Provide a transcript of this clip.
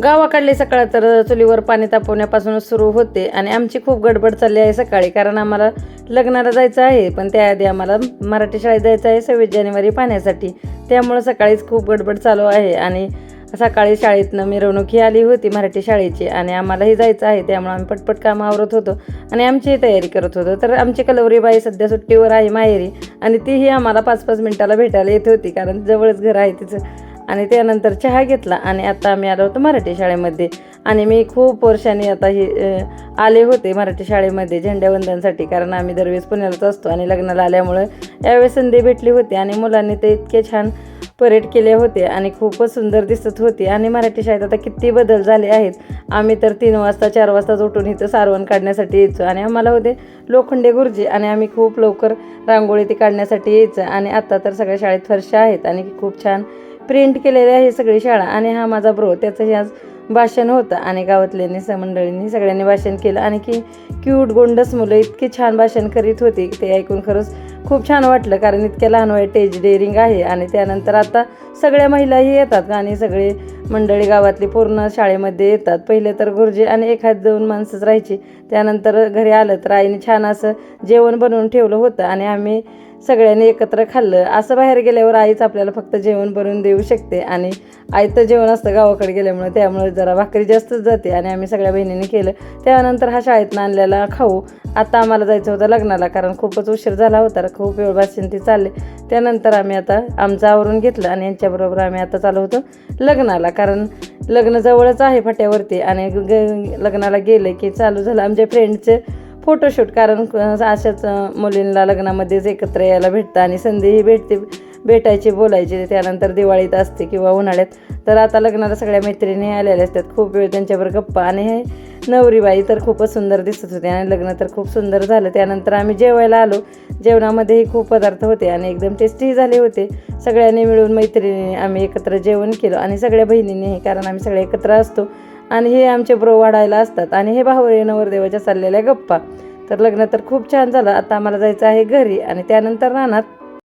गावाकडली सकाळ तर चुलीवर पाणी तापवण्यापासूनच सुरू होते आणि आमची खूप गडबड चालली आहे सकाळी, कारण आम्हाला लग्नाला जायचं आहे. पण त्याआधी आम्हाला मराठी शाळेत जायचं आहे 26 जानेवारी पाहण्यासाठी. त्यामुळं सकाळीच खूप गडबड चालू आहे आणि सकाळी शाळेतनं मिरवणूक ही आली होती मराठी शाळेची आणि आम्हालाही जायचं आहे. त्यामुळे आम्ही पटपट कामं आवरत होतो आणि आमचीही तयारी करत होतो. तर आमची कलवरीबाई सध्या सुट्टीवर आहे माहेरी आणि तीही आम्हाला 5-5 मिनिटाला भेटायला येत होती, कारण जवळच घर आहे तिचं. आणि त्यानंतर चहा घेतला आणि आता आम्ही आलो होतो मराठी शाळेमध्ये. आणि मी खूप वर्षांनी आता आले होते मराठी शाळेमध्ये झेंडावंदनसाठी, कारण आम्ही दरवेळेस पुण्यालाच असतो आणि लग्नाला आल्यामुळं यावेळेस संधी भेटली होती आणि मुलांनी ते इतके छान परेड केले होते आणि खूपच सुंदर दिसत होती. आणि मराठी शाळेत आता किती बदल झाले आहेत. आम्ही तर 3 वाजता 4 वाजता उठून इथं सारवण काढण्यासाठी यायचो आणि आम्हाला होते लोखंडे गुरुजी आणि आम्ही खूप लवकर रांगोळी ती काढण्यासाठी यायचं. आणि आता तर सगळ्या शाळेत फरशा आहेत आणि खूप छान प्रिंट केलेली आहे सगळी शाळा. आणि हा माझा ब्रो, त्याचंही आज भाषण होतं आणि गावातल्यांनी मंडळींनी सगळ्यांनी भाषण केलं आणि क्यूट गोंडस मुलं इतकी छान भाषण करीत होती, ते ऐकून खरंच खूप छान वाटलं, कारण इतक्या लहान वयात स्टेज डेअरिंग आहे. आणि त्यानंतर आता सगळ्या महिलाही येतात आणि सगळे मंडळी गावातली पूर्ण शाळेमध्ये येतात. पहिले तर गुरुजी आणि 1-2 माणसंच राहायची. त्यानंतर घरी आलं तर आईने छान असं जेवण बनवून ठेवलं होतं आणि आम्ही सगळ्यांनी एकत्र खाल्लं. असं बाहेर गेल्यावर आईच आपल्याला फक्त जेवण बनवून देऊ शकते आणि आईचं जेवण असतं गावाकडे गेल्यामुळे, त्यामुळे जरा भाकरी जास्तच जाते आणि आम्ही सगळ्या बहिणींनी केलं. त्यानंतर हा शाळेतनं आणलेला खाऊ. आता आम्हाला जायचं होतं लग्नाला, कारण खूपच उशीर झाला होता, खूप वेळ भाषण ती चालले. त्यानंतर आम्ही आता आमचं आवरून घेतलं आणि यांच्याबरोबर आम्ही आता चालू होतो लग्नाला, कारण लग्न जवळच आहे फाट्यावरती. आणि लग्नाला गेले की चालू झालं आमच्या फ्रेंडचे फोटोशूट, कारण अशाच मुलींना लग्नामध्येच एकत्र यायला भेटतं आणि संधीही भेटायची बोलायची. त्यानंतर दिवाळीत असते किंवा उन्हाळ्यात. तर आता लग्नाला सगळ्या मैत्रिणी आलेल्या असतात, खूप वेळ त्यांच्याबरोबर गप्पा. आणि हे नवरीबाई तर खूपच सुंदर दिसत होते आणि लग्न तर खूप सुंदर झालं. त्यानंतर आम्ही जेवायला आलो. जेवणामध्येही खूप पदार्थ होते आणि एकदम टेस्टीही झाले होते. सगळ्यांनी मिळून मैत्रिणींनी आम्ही एकत्र जेवण केलं आणि सगळ्या बहिणींनीही, कारण आम्ही सगळे एकत्र असतो. आणि हे आमचे ब्रो वाढायला असतात आणि हे भावरे नवरदेवाच्या चाललेल्या गप्पा. तर लग्न तर खूप छान झालं. आता आम्हाला जायचं आहे घरी आणि त्यानंतर रानात.